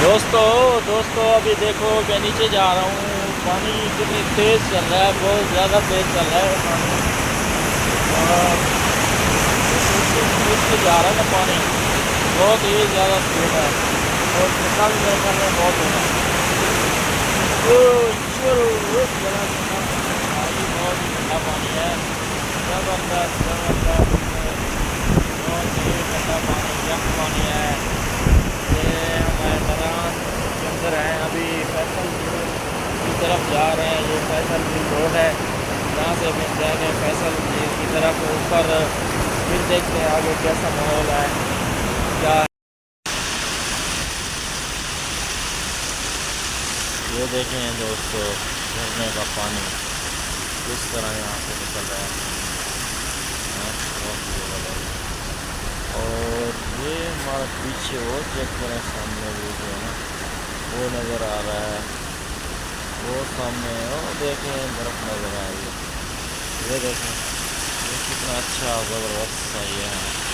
دوستو ابھی دیکھو میں نیچے جا رہا ہوں، پانی کتنی تیز چل رہا ہے، بہت زیادہ تیز چل رہا ہے پانی، اور نیچے جا رہا ہے نا پانی بہت ہی زیادہ تیز ہے، اور ٹھنڈا بھی میرے خیال میں بہت ہوگا۔ پانی بہت ہی ٹھنڈا پانی ہے، زبردست زبردست، بہت ہی ٹھنڈا پانی، یم پانی ہے یہ۔ ہمارے دران کے اندر ہیں، ابھی فیصل جھیل کی طرف جا رہے ہیں، یہ فیصل جھیل روڈ ہے، یہاں سے بھی جائیں گے فیصل جھیل کی طرف اوپر، پھر دیکھتے ہیں آگے کیسا ماحول ہے کیا ہے۔ یہ دیکھیں دوستو جھرنے کا پانی کس طرح یہاں سے نکل رہا ہے، بہت ہی زبردست۔ اور یہ ہمارا پیچھے وہ چیک کریں، سامنے وہ جو ہے نا وہ نظر آ رہا ہے، وہ سامنے وہ دیکھیں برف نظر آ رہی ہے، یہ دیکھیں یہ کتنا اچھا زبردست سا یہ ہے۔